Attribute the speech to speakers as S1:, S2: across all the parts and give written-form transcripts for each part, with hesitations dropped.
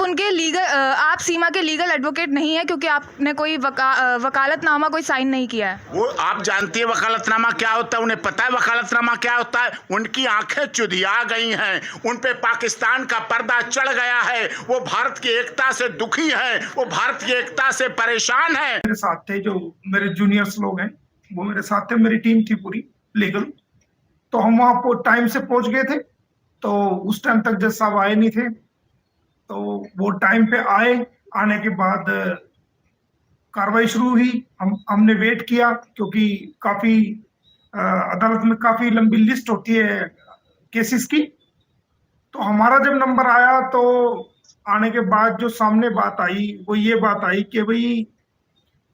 S1: उनके आप सीमा के लीगल एडवोकेट नहीं है क्योंकि आपने कोई वकालतनामा कोई साइन नहीं किया है।
S2: वो आप जानती है वकालतनामा क्या होता है, उन्हें पता है वकालतनामा क्या होता है। उनकी आंखें चुधिया गई हैं, उन पे पाकिस्तान का पर्दा चढ़ गया है। वो भारत की एकता से दुखी है, वो भारत की एकता से परेशान है।
S3: मेरे साथ थे जो मेरे जूनियर्स लोग हैं, वो मेरे साथ थे, मेरी टीम थी पूरी लीगल। तो हम वहां टाइम से पहुंच गए थे। तो उस टाइम तक जज साहब आए नहीं थे, तो वो टाइम पे आए। आने के बाद कार्रवाई शुरू हुई। हमने वेट किया क्योंकि काफी अदालत में काफी लंबी लिस्ट होती है केसेस की। तो हमारा जब नंबर आया तो आने के बाद जो सामने बात आई वो ये बात आई कि भाई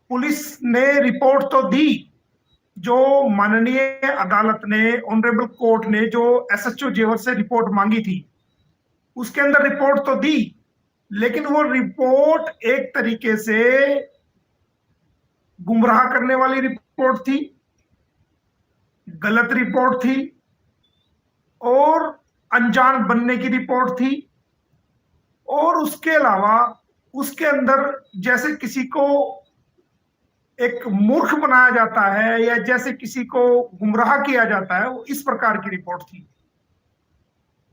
S3: पुलिस ने रिपोर्ट तो दी, जो माननीय अदालत ने, ऑनरेबल कोर्ट ने जो एसएचओ जेवर से रिपोर्ट मांगी थी उसके अंदर रिपोर्ट तो दी, लेकिन वो रिपोर्ट एक तरीके से गुमराह करने वाली रिपोर्ट थी, गलत रिपोर्ट थी और अनजान बनने की रिपोर्ट थी। और उसके अलावा उसके अंदर जैसे किसी को एक मूर्ख बनाया जाता है या जैसे किसी को गुमराह किया जाता है, वो इस प्रकार की रिपोर्ट थी।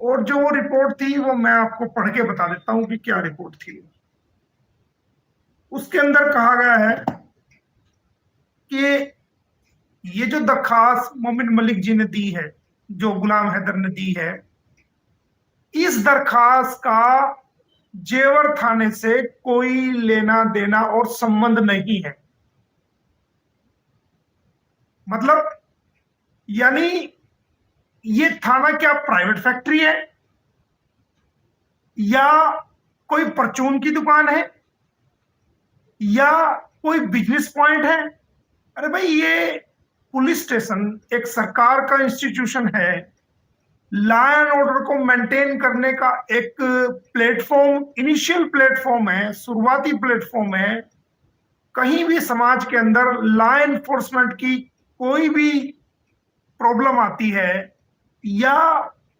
S3: और जो वो रिपोर्ट थी वो मैं आपको पढ़ के बता देता हूं कि क्या रिपोर्ट थी। उसके अंदर कहा गया है कि ये जो दरखास्त मोमिन मलिक जी ने दी है, जो गुलाम हैदर ने दी है, इस दरखास्त का जेवर थाने से कोई लेना देना और संबंध नहीं है। मतलब यानी ये थाना क्या प्राइवेट फैक्ट्री है या कोई परचून की दुकान है या कोई बिजनेस पॉइंट है? अरे भाई, ये पुलिस स्टेशन एक सरकार का इंस्टीट्यूशन है, लॉ एंड ऑर्डर को मेंटेन करने का एक प्लेटफॉर्म, इनिशियल प्लेटफॉर्म है, शुरुआती प्लेटफॉर्म है। कहीं भी समाज के अंदर लॉ एनफोर्समेंट की कोई भी प्रॉब्लम आती है या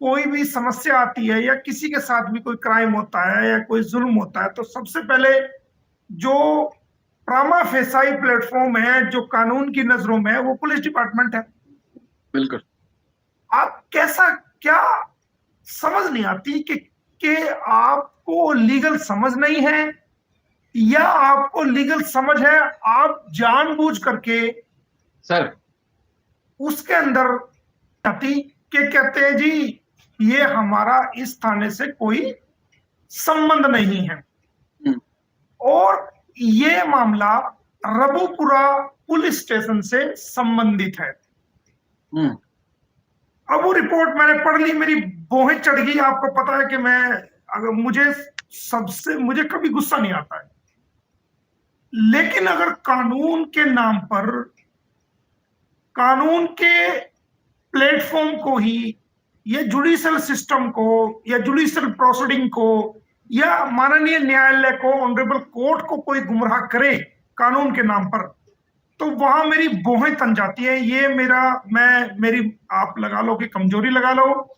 S3: कोई भी समस्या आती है या किसी के साथ भी कोई क्राइम होता है या कोई जुल्म होता है, तो सबसे पहले जो प्रामा फेसाई प्लेटफॉर्म है, जो कानून की नजरों में है, वो पुलिस डिपार्टमेंट है।
S2: बिल्कुल।
S3: आप कैसा, क्या समझ नहीं आती कि आपको लीगल समझ नहीं है या आपको लीगल समझ है, आप जानबूझ करके
S2: सर
S3: उसके अंदर जाती के कहते हैं जी ये हमारा इस थाने से कोई संबंध नहीं है और ये मामला रबूपुरा पुलिस स्टेशन से संबंधित है। अब वो रिपोर्ट मैंने पढ़ ली, मेरी भौहें चढ़ गई। आपको पता है कि मैं, अगर मुझे कभी गुस्सा नहीं आता है, लेकिन अगर कानून के नाम पर, कानून के प्लेटफॉर्म को ही या जुडिशियल सिस्टम को या जुडिशियल प्रोसीडिंग को या माननीय न्यायालय को, ऑनरेबल कोर्ट को कोई गुमराह करे कानून के नाम पर, तो वहां मेरी भौहें तन जाती है। ये मेरी आप लगा लो कि कमजोरी लगा लो,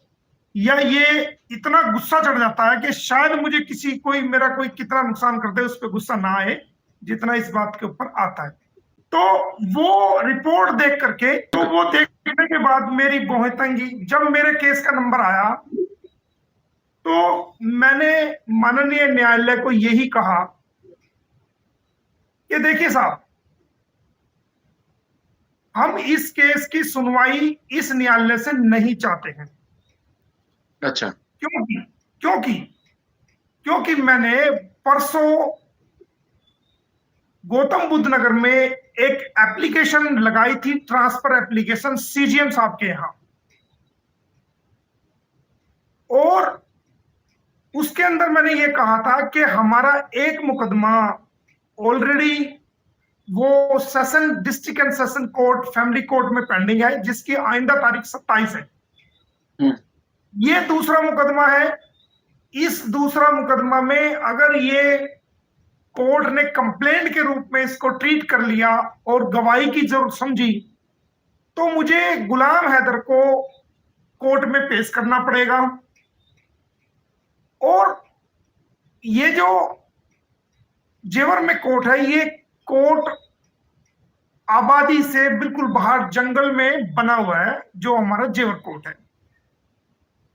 S3: या ये इतना गुस्सा चढ़ जाता है कि शायद मुझे मेरा कोई कितना नुकसान कर दे उस पर गुस्सा ना आए जितना इस बात के ऊपर आता है। तो वो रिपोर्ट देख करके, तो वो देखने के बाद मेरी भौहें तंगी। जब मेरे केस का नंबर आया तो मैंने माननीय न्यायालय को यही कहा कि देखिए साहब, हम इस केस की सुनवाई इस न्यायालय से नहीं चाहते हैं।
S2: अच्छा।
S3: क्योंकि मैंने परसों गौतम बुद्ध नगर में एक एप्लीकेशन लगाई थी, ट्रांसफर एप्लीकेशन, सीजीएम साहब के यहां, और उसके अंदर मैंने ये कहा था कि हमारा एक मुकदमा ऑलरेडी वो session, district and session court, family court में पेंडिंग है, जिसकी आइंदा तारीख 27 है। ये दूसरा मुकदमा है। इस दूसरा मुकदमा में अगर ये कोर्ट ने कंप्लेंट के रूप में इसको ट्रीट कर लिया और गवाही की जरूरत समझी, तो मुझे गुलाम हैदर को कोर्ट में पेश करना पड़ेगा। और ये जो जेवर में कोर्ट है, ये कोर्ट आबादी से बिल्कुल बाहर जंगल में बना हुआ है, जो हमारा जेवर कोर्ट है।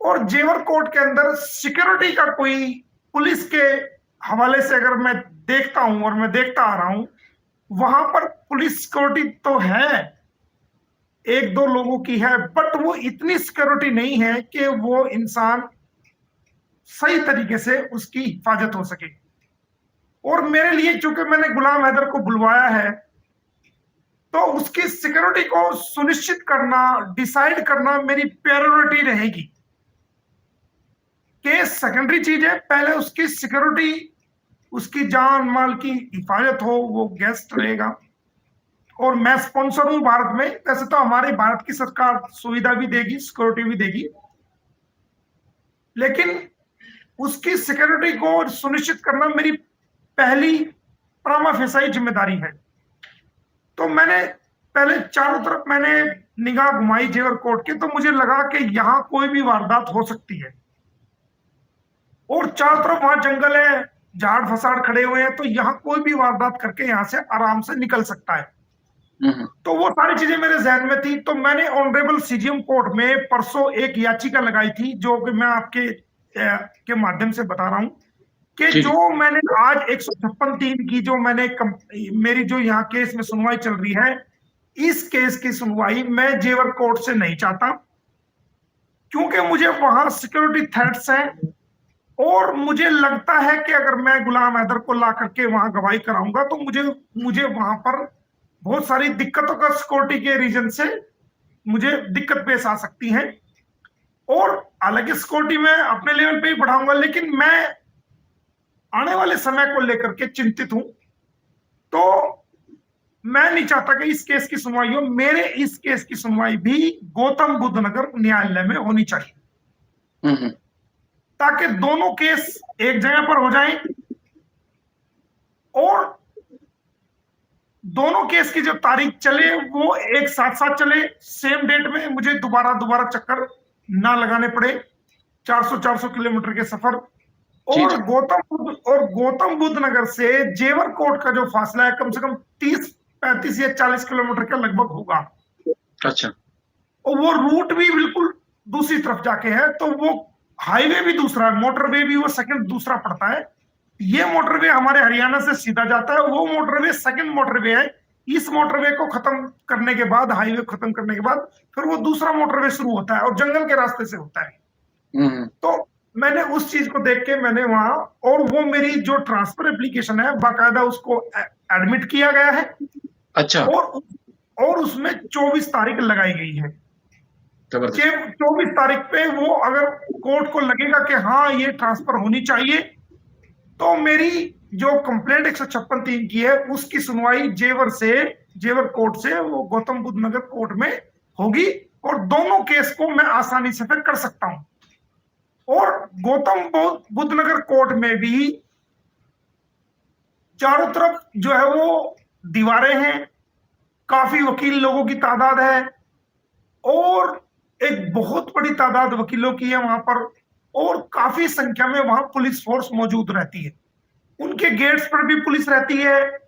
S3: और जेवर कोर्ट के अंदर सिक्योरिटी का कोई, पुलिस के हवाले से अगर मैं देखता हूं और मैं देखता आ रहा हूं, वहां पर पुलिस सिक्योरिटी तो है, एक दो लोगों की है, बट वो इतनी सिक्योरिटी नहीं है कि वो इंसान सही तरीके से उसकी हिफाजत हो सके। और मेरे लिए, चूंकि मैंने गुलाम हैदर को बुलवाया है, तो उसकी सिक्योरिटी को सुनिश्चित करना, डिसाइड करना मेरी प्रायोरिटी रहेगी। केस सेकेंडरी चीज है, पहले उसकी सिक्योरिटी, उसकी जान माल की हिफाजत हो, वो गेस्ट रहेगा। और मैं स्पॉन्सर हूं भारत में, वैसे तो हमारी भारत की सरकार सुविधा भी देगी, सिक्योरिटी भी देगी, लेकिन उसकी सिक्योरिटी को सुनिश्चित करना मेरी पहली प्रामा फेसाई जिम्मेदारी है। तो मैंने पहले चारों तरफ मैंने निगाह घुमाई जेवर कोर्ट के, तो मुझे लगा कि यहां कोई भी वारदात हो सकती है। और चारों तरफ वहां जंगल है, झाड़ फसाड़ खड़े हुए हैं, तो यहां कोई भी वारदात करके यहां से आराम से निकल सकता है। तो वो सारी चीजें मेरे जहन में थी। तो मैंने ऑनरेबल सीजीएम कोर्ट में परसों एक याचिका लगाई थी, जो कि मैं आपके के माध्यम से बता रहा हूं कि जो मैंने आज 156(3) की जो मैंने मेरी जो यहाँ केस में सुनवाई चल रही है, इस केस की सुनवाई मैं जेवर कोर्ट से नहीं चाहता, क्योंकि मुझे वहां सिक्योरिटी थ्रेट्स हैं। और मुझे लगता है कि अगर मैं गुलाम हैदर को ला करके वहां गवाही कराऊंगा, तो मुझे वहां पर बहुत सारी दिक्कतों का, सिक्योरिटी के रीजन से मुझे दिक्कत पेश आ सकती है। और हालांकि सिक्योरिटी मैं अपने लेवल पे ही बढ़ाऊंगा, लेकिन मैं आने वाले समय को लेकर के चिंतित हूं। तो मैं नहीं चाहता कि इस केस की सुनवाई हो। मेरे इस केस की सुनवाई भी गौतम बुद्ध नगर न्यायालय में होनी चाहिए, ताकि दोनों केस एक जगह पर हो जाएं और दोनों केस की जो तारीख चले वो एक साथ साथ चले, सेम डेट में। मुझे दोबारा चक्कर ना लगाने पड़े, 400 किलोमीटर के सफर। और गौतम बुद्ध नगर से जेवर कोर्ट का जो फासला है, कम से कम 30-35 या 40 किलोमीटर के लगभग होगा।
S2: अच्छा।
S3: और वो रूट भी बिल्कुल दूसरी तरफ जाके है, तो वो हाईवे भी दूसरा है, मोटरवे भी वो सेकंड दूसरा पड़ता है। ये मोटरवे हमारे हरियाणा से सीधा जाता है, वो मोटरवे सेकंड मोटरवे है। इस मोटरवे को खत्म करने के बाद, हाईवे खत्म करने के बाद, फिर वो दूसरा मोटरवे शुरू होता है और जंगल के रास्ते से होता है। तो मैंने उस चीज को देख के मैंने वहां, और वो मेरी जो ट्रांसफर एप्लीकेशन है, बाकायदा उसको एडमिट किया गया है।
S2: अच्छा।
S3: और उसमें 24 तारीख लगाई गई है। 24 तारीख पे वो अगर कोर्ट को लगेगा कि हाँ ये ट्रांसफर होनी चाहिए, तो मेरी जो कंप्लेंट 156(3) की है, उसकी सुनवाई जेवर कोर्ट से वो गौतम बुद्ध नगर कोर्ट में होगी, और दोनों केस को मैं आसानी से फिर कर सकता हूं। और गौतम बुद्ध नगर कोर्ट में भी चारों तरफ जो है वो दीवारें हैं, काफी वकील लोगों की तादाद है, और एक बहुत बड़ी तादाद वकीलों की है वहां पर, और काफी संख्या में वहां पुलिस फोर्स मौजूद रहती है। उनके गेट्स पर भी पुलिस रहती है,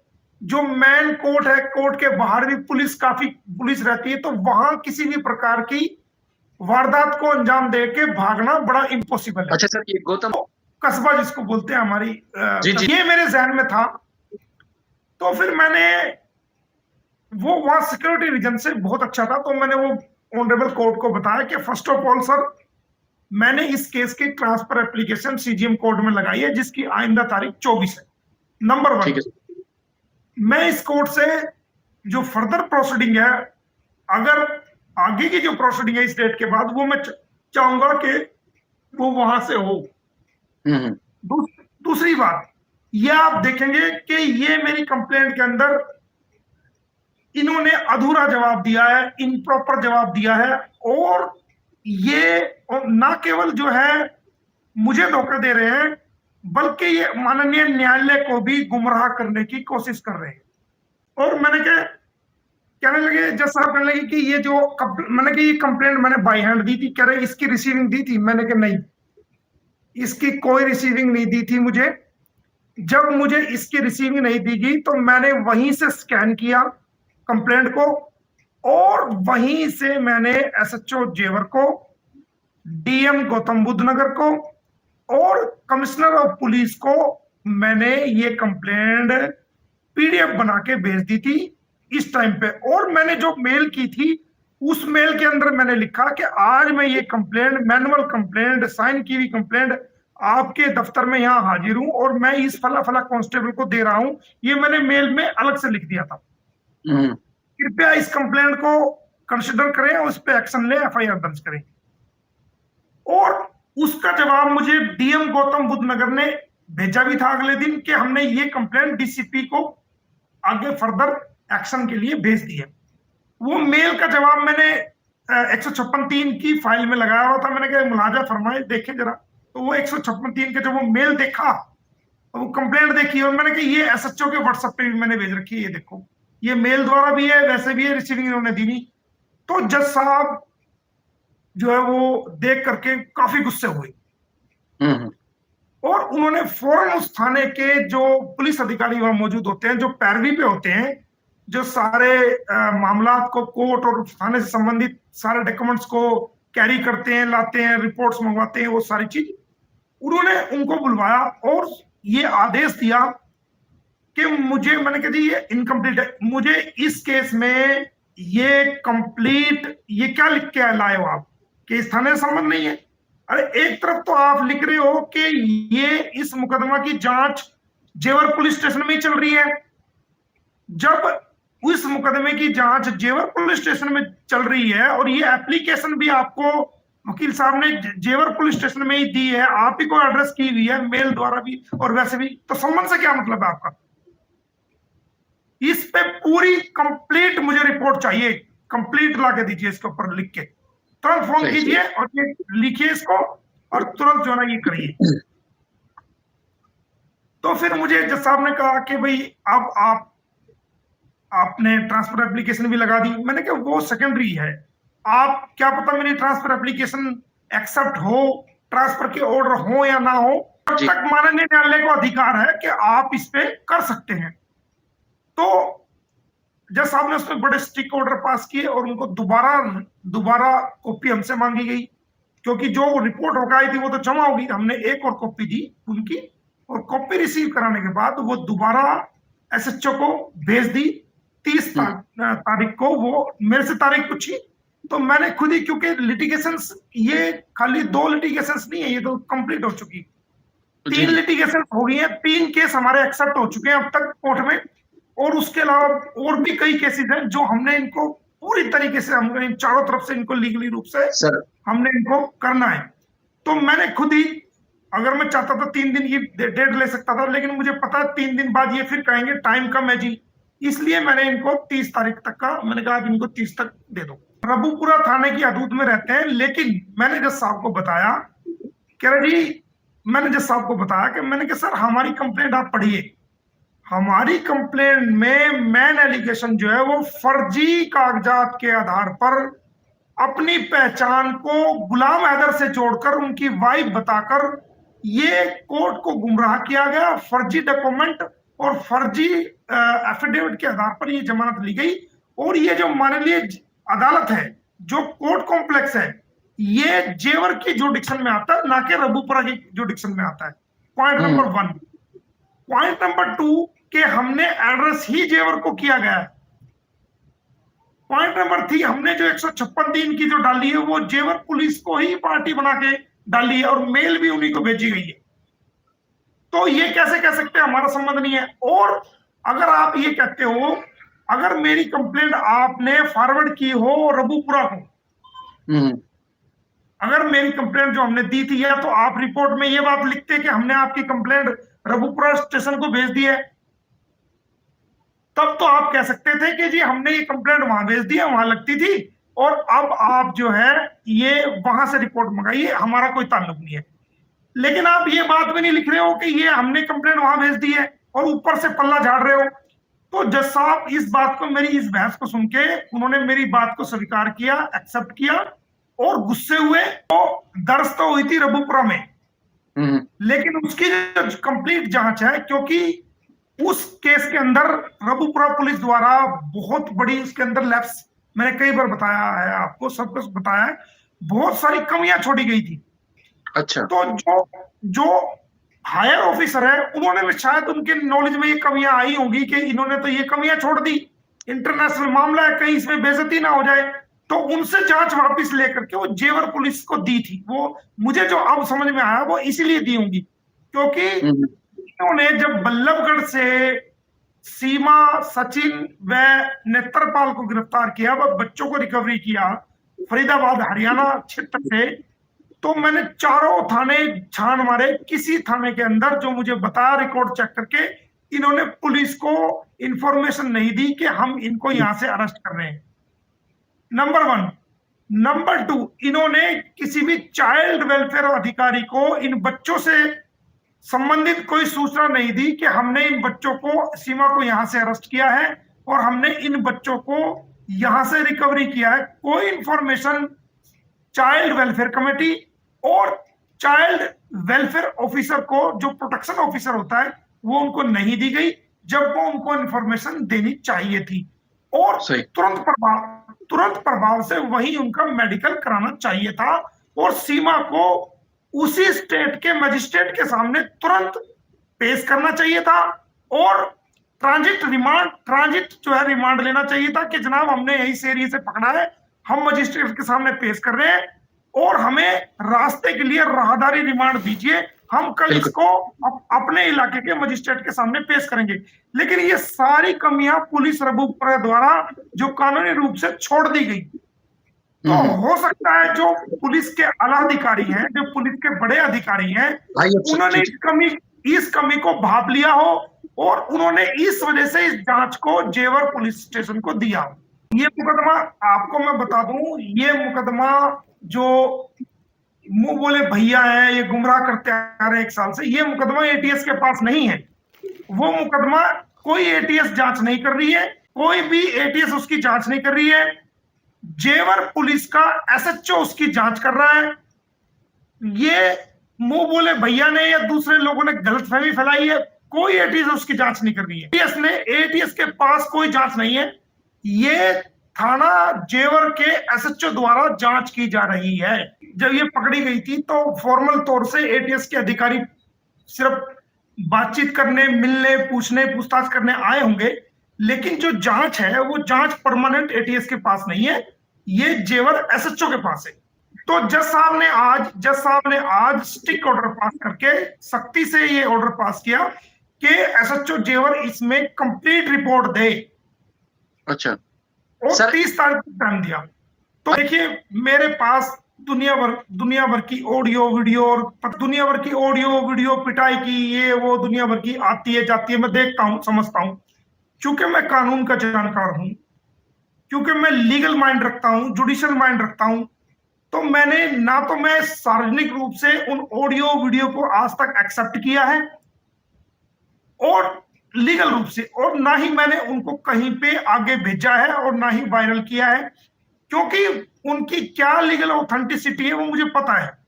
S3: जो मेन कोर्ट है, कोर्ट के बाहर भी काफी पुलिस रहती है। तो वहां किसी भी प्रकार की वारदात को अंजाम दे के भागना बड़ा इम्पॉसिबल है।
S2: अच्छा सर, ये गौतम
S3: कस्बा जिसको बोलते हैं हमारी, ये मेरे जहन में था। तो फिर मैंने वो वहां सिक्योरिटी रीजन से बहुत अच्छा था, तो मैंने वो ऑनरेबल कोर्ट को बताया कि फर्स्ट ऑफ ऑल सर, मैंने इस केस की ट्रांसफर एप्लीकेशन सीजीएम कोर्ट में लगाई है, जिसकी आइंदा तारीख 24 है। नंबर 1, मैं इस कोर्ट से जो फर्दर प्रोसीडिंग है, अगर आगे की जो प्रोसीडिंग है इस डेट के बाद, वो मैं चाहूंगा कि वो वहां से हो। दूसरी बात, ये आप देखेंगे कि ये मेरी कंप्लेंट के अंदर इन्होंने अधूरा जवाब दिया है, इनप्रॉपर जवाब दिया है, और ये ना केवल जो है मुझे धोखा दे रहे हैं, बल्कि ये माननीय न्यायालय को भी गुमराह करने की कोशिश कर रहे हैं। और मैंने कहने लगे, जज साहब कहने लगे कि ये जो मैंने कि ये कंप्लेंट मैंने बाई हैंड दी थी, कह रहे इसकी रिसीविंग दी थी। मैंने कहा नहीं, इसकी कोई रिसीविंग नहीं दी थी मुझे। जब मुझे इसकी रिसीविंग नहीं दी गई तो मैंने वहीं से स्कैन किया कंप्लेंट को, और वहीं से मैंने एसएचओ जेवर को, डीएम गौतम बुद्ध नगर को और कमिश्नर ऑफ पुलिस को मैंने ये कंप्लेंट पीडीएफ बना के भेज दी थी इस टाइम पे। और मैंने जो मेल की थी उस मेल के अंदर मैंने लिखा कि आज मैं ये कंप्लेंट, मैनुअल कंप्लेंट, साइन की हुई कंप्लेंट आपके दफ्तर में यहाँ हाजिर हूं और मैं इस फला फला कांस्टेबल को दे रहा हूं। ये मैंने मेल में अलग से लिख दिया था। कृपया इस कंप्लेंट को कंसिडर करें और उस पर एक्शन लें, एफआईआर दर्ज करें। और उसका जवाब मुझे डीएम गौतम बुद्ध नगर ने भेजा भी था अगले दिन कि हमने ये कंप्लेंट डीसीपी को आगे फर्दर एक्शन के लिए भेज दी है। वो मेल का जवाब मैंने 156(3) की फाइल में लगाया हुआ था। मैंने कहा मुलाजा फरमाए देखें जरा, तो वो 156(3) के जब वो मेल देखा, वो कंप्लेंट देखी और मैंने कहा ये एसएचओ के व्हाट्सएप पे भी मैंने भेज रखी है, ये देखो, ये मेल द्वारा भी है, वैसे भी है, रिसीविंग इन्होंने दी नहीं। तो जज साहब जो है वो देख करके काफी गुस्से हुए और उन्होंने फौरन उस थाने के जो पुलिस अधिकारी वहां मौजूद होते हैं, जो पैरवी पे होते हैं, जो सारे मामला को कोर्ट और थाने से संबंधित सारे डॉक्यूमेंट्स को कैरी करते हैं, लाते हैं, रिपोर्ट्स मंगवाते हैं, वो सारी चीज उन्होंने उनको बुलवाया और ये आदेश दिया कि मुझे, मैंने कहा जी ये इनकम्प्लीट है, मुझे इस केस में ये कंप्लीट, ये क्या लिख के लाए हो आप कि इस थाने से संबंध नहीं है। अरे एक तरफ तो आप लिख रहे हो कि ये इस मुकदमा की जांच जेवर पुलिस स्टेशन में ही चल रही है। जब उस मुकदमे की जांच जेवर पुलिस स्टेशन में चल रही है और ये एप्लीकेशन भी आपको वकील साहब ने जेवर पुलिस स्टेशन में ही दी है, आप ही को एड्रेस की हुई है मेल द्वारा भी और वैसे भी, तो संबंध से क्या मतलब है आपका? इस पे पूरी कंप्लीट मुझे रिपोर्ट चाहिए, कंप्लीट ला के दीजिए, इसके ऊपर लिख के तुरंत फोन कीजिए और ये लिखिए इसको और तुरंत जो है ये करिए। तो फिर मुझे जज साहब ने कहा कि भाई अब आपने ट्रांसफर एप्लीकेशन भी लगा दी। मैंने कहा वो सेकेंडरी है, आप क्या पता मेरी ट्रांसफर एप्लीकेशन एक्सेप्ट हो, ट्रांसफर के ऑर्डर हो या ना हो, तब तक माननीय न्यायालय को अधिकार है कि आप इस पे कर सकते हैं। तो जज साहब ने उसमें बड़े स्ट्रिक्ट ऑर्डर पास किए और उनको दोबारा कॉपी हमसे मांगी गई, क्योंकि जो रिपोर्ट होकर आई थी वो तो जमा हो गई। हमने एक और कॉपी दी उनकी, और कॉपी रिसीव कराने के बाद वो दोबारा एसएचओ को भेज दी 30 तारीख को। वो मेरे से तारीख पूछी तो मैंने खुद ही, क्योंकि लिटिगेशंस ये खाली 2 लिटिगेशंस नहीं है, ये तो कंप्लीट हो चुकी, 3 लिटिगेशंस हो गई है, 3 केस हमारे एक्सेप्ट हो चुके हैं अब तक कोर्ट में, और उसके अलावा और भी कई केसेस हैं जो हमने इनको पूरी तरीके से, हमने चारों तरफ से इनको लीगली रूप से हमने इनको करना है। तो मैंने खुद ही, अगर मैं चाहता तो 3 दिन की डेट ले सकता था, लेकिन मुझे पता है 3 दिन बाद ये फिर कहेंगे टाइम कम है जी, इसलिए मैंने इनको 30 तारीख तक का, मैंने कहा आप इनको 30 तक दे दो। रबूपुरा थाने की हदूद में रहते हैं, लेकिन मैंने जज साहब को बताया, कह रहे जी, मैंने जज साहब को बताया कि मैंने कहा सर हमारी कंप्लेंट आप पढ़िए, हमारी कंप्लेंट में मेन एलिगेशन जो है वो फर्जी कागजात के आधार पर अपनी पहचान को गुलाम हैदर से जोड़कर उनकी वाइफ बताकर ये कोर्ट को गुमराह किया गया, फर्जी डॉक्यूमेंट और फर्जी एफिडेविट के आधार पर ये जमानत ली गई। और ये जो माननीय अदालत है, जो कोर्ट कॉम्प्लेक्स है, ये जेवर की जुडिक्शन में आता है, ना कि रबूपुरा की जुडिक्शन में आता है। Point number 1। पॉइंट नंबर 2 कि हमने एड्रेस ही जेवर को किया गया है। पॉइंट नंबर 3, हमने जो 156(3) की जो डाली है वो जेवर पुलिस को ही पार्टी बना के डाली है और मेल भी उन्हीं को भेजी गई है। तो ये कैसे कह सकते हैं हमारा संबंध नहीं है? और अगर आप ये कहते हो, अगर मेरी कंप्लेंट आपने फॉरवर्ड की हो रबूपुरा को, अगर मेरी कंप्लेंट जो हमने दी थी, या तो आप रिपोर्ट में ये बात लिखते कि हमने आपकी कंप्लेंट रबूपुरा स्टेशन को भेज दी है, तब तो आप कह सकते थे कि जी हमने ये कंप्लेंट वहां भेज दी है, वहां लगती थी, और अब आप जो है ये वहां से रिपोर्ट मंगाइए, हमारा कोई ताल्लुक नहीं है। लेकिन आप ये बात भी नहीं लिख रहे हो कि ये हमने कंप्लेंट वहां भेज दी है, और ऊपर से पल्ला झाड़ रहे हो। तो जज साहब इस बात को, मेरी इस बहस को सुन के उन्होंने मेरी बात को स्वीकार किया, एक्सेप्ट किया और गुस्से हुए। तो दर्ज तो हुई थी रबूपुरा में, लेकिन उसकी जो कंप्लीट जांच है, क्योंकि उस केस के अंदर रबुपुरा पुलिस द्वारा बहुत बड़ी उसके अंदर लैप्स, मैंने कई बार बताया है आपको, सब कुछ बताया है, बहुत सारी कमियां छोड़ी गई थी।
S4: अच्छा।
S3: तो जो जो हायर ऑफिसर है, उन्होंने भी शायद उनके नॉलेज में ये कमियां आई होंगी कि इन्होंने तो ये कमियां छोड़ दी, इंटरनेशनल मामला है, कहीं इसमें बेइज्जती ना हो जाए, तो उनसे जांच वापस लेकर के वो जेवर पुलिस को दी थी। वो मुझे जो अब समझ में आया वो इसीलिए दी होंगी, क्योंकि इन्होंने जब बल्लभगढ़ से सीमा, सचिन व नेत्रपाल को गिरफ्तार किया, वह बच्चों को रिकवरी किया फरीदाबाद हरियाणा क्षेत्र से, तो मैंने चारों थाने छान मारे, किसी थाने के अंदर जो मुझे बताया रिकॉर्ड चेक करके, इन्होंने पुलिस को इंफॉर्मेशन नहीं दी कि हम इनको यहां से अरेस्ट कर रहे हैं। नंबर 1। नंबर 2, इन्होंने किसी भी चाइल्ड वेलफेयर अधिकारी को इन बच्चों से संबंधित कोई सूचना नहीं दी कि हमने इन बच्चों को, सीमा को यहां से अरेस्ट किया है और हमने इन बच्चों को यहां से रिकवरी किया है। कोई इंफॉर्मेशन चाइल्ड वेलफेयर कमेटी और चाइल्ड वेलफेयर ऑफिसर को, जो प्रोटेक्शन ऑफिसर होता है, वो उनको नहीं दी गई, जब वो उनको इंफॉर्मेशन देनी चाहिए थी। और तुरंत प्रभाव से वही उनका मेडिकल कराना चाहिए था और सीमा को उसी स्टेट के मजिस्ट्रेट के सामने तुरंत पेश करना चाहिए था और ट्रांजिट जो है रिमांड लेना चाहिए था कि जनाब हमने यही से एरिया से पकड़ा है, हम मजिस्ट्रेट के सामने पेश कर रहे हैं और हमें रास्ते के लिए राहदारी रिमांड दीजिए, हम कल इसको अपने इलाके के मजिस्ट्रेट के सामने पेश करेंगे। लेकिन ये सारी कमियां पुलिस रबुपुरा द्वारा जो कानूनी रूप से छोड़ दी गई। तो हो सकता है जो पुलिस के आला अधिकारी हैं, जो पुलिस के बड़े अधिकारी हैं, उन्होंने इस कमी को भाप लिया हो और उन्होंने इस वजह से इस जांच को जेवर पुलिस स्टेशन को दिया। ये मुकदमा आपको मैं बता दूं, ये मुकदमा जो मुंह बोले भैया है, ये गुमराह करते आ रहे 1 साल से, ये मुकदमा एटीएस के पास नहीं है। वो मुकदमा कोई एटीएस जांच नहीं कर रही है, कोई भी एटीएस उसकी जांच नहीं कर रही है, जेवर पुलिस का एसएचओ उसकी जांच कर रहा है। ये मुंह बोले भैया ने या दूसरे लोगों ने गलतफहमी फैलाई है, कोई एटीएस उसकी जांच नहीं कर रही है। एटीएस के पास कोई जांच नहीं है, ये थाना जेवर के एसएचओ द्वारा जांच की जा रही है। जब ये पकड़ी गई थी तो फॉर्मल तौर से एटीएस के अधिकारी सिर्फ बातचीत करने, मिलने, पूछने, पूछताछ करने आए होंगे, लेकिन जो जांच है वो जांच परमानेंट एटीएस के पास नहीं है, ये जेवर एसएचओ के पास है। तो जज साहब ने आज स्टिक ऑर्डर पास करके सख्ती से ये ऑर्डर पास किया कि एसएचओ जेवर इसमें कंप्लीट रिपोर्ट दे।
S4: अच्छा।
S3: और 30 तारीख को टाइम दिया। तो देखिए मेरे पास दुनिया भर की ऑडियो वीडियो पिटाई की, ये वो दुनिया भर की आती है जाती है, मैं देखता हूं, समझता हूं। क्योंकि मैं कानून का जानकार हूं, क्योंकि मैं लीगल माइंड रखता हूं, जुडिशियल माइंड रखता हूं, तो मैं सार्वजनिक रूप से उन ऑडियो वीडियो को आज तक एक्सेप्ट किया है और लीगल रूप से, और ना ही मैंने उनको कहीं पे आगे भेजा है और ना ही वायरल किया है, क्योंकि उनकी क्या लीगल ऑथेंटिसिटी है वो मुझे पता है।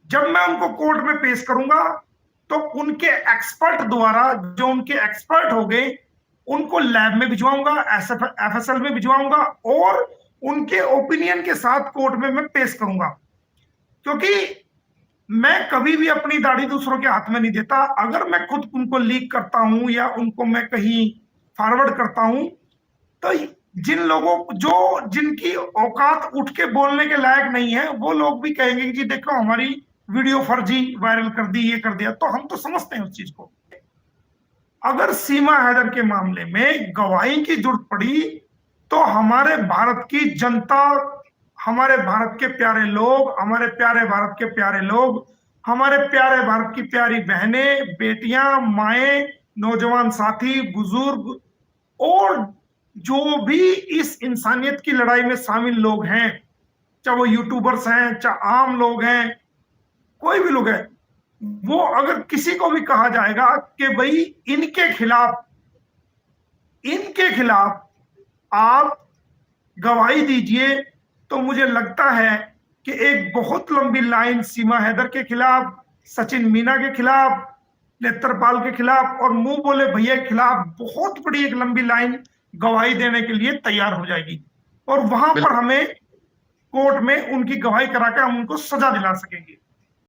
S3: जब मैं उनको कोर्ट में पेश करूंगा तो उनके एक्सपर्ट द्वारा, जो उनके एक्सपर्ट हो गए, उनको लैब में भिजवाऊंगा, एफएसएल में भिजवाऊंगा और उनके ओपिनियन के साथ कोर्ट में मैं पेश करूंगा। क्योंकि मैं कभी भी अपनी दाढ़ी दूसरों के हाथ में नहीं देता। अगर मैं खुद उनको लीक करता हूं या उनको मैं कहीं फॉरवर्ड करता हूं, तो जिनकी औकात उठ के बोलने के लायक नहीं है, वो लोग भी कहेंगे कि देखो हमारी वीडियो फर्जी वायरल कर दी, ये कर दिया। तो हम तो समझते हैं उस चीज को। अगर सीमा हैदर के मामले में गवाही की जरूरत पड़ी तो हमारे भारत की जनता, हमारे भारत के प्यारे लोग, हमारे प्यारे भारत के प्यारे लोग, हमारे प्यारे भारत की प्यारी बहनें, बेटियां, माएं, नौजवान साथी, बुजुर्ग और जो भी इस इंसानियत की लड़ाई में शामिल लोग हैं, चाहे वो यूट्यूबर्स हैं, चाहे आम लोग हैं, कोई भी लोग हैं, वो अगर किसी को भी कहा जाएगा कि भाई इनके खिलाफ आप गवाही दीजिए, तो मुझे लगता है कि एक बहुत लंबी लाइन सीमा हैदर के खिलाफ, सचिन मीना के खिलाफ, नेत्रपाल के खिलाफ और मुंह बोले भैया के खिलाफ बहुत बड़ी एक लंबी लाइन गवाही देने के लिए तैयार हो जाएगी और वहां पर हमें कोर्ट में उनकी गवाही करा के हम उनको सजा दिला सकेंगे।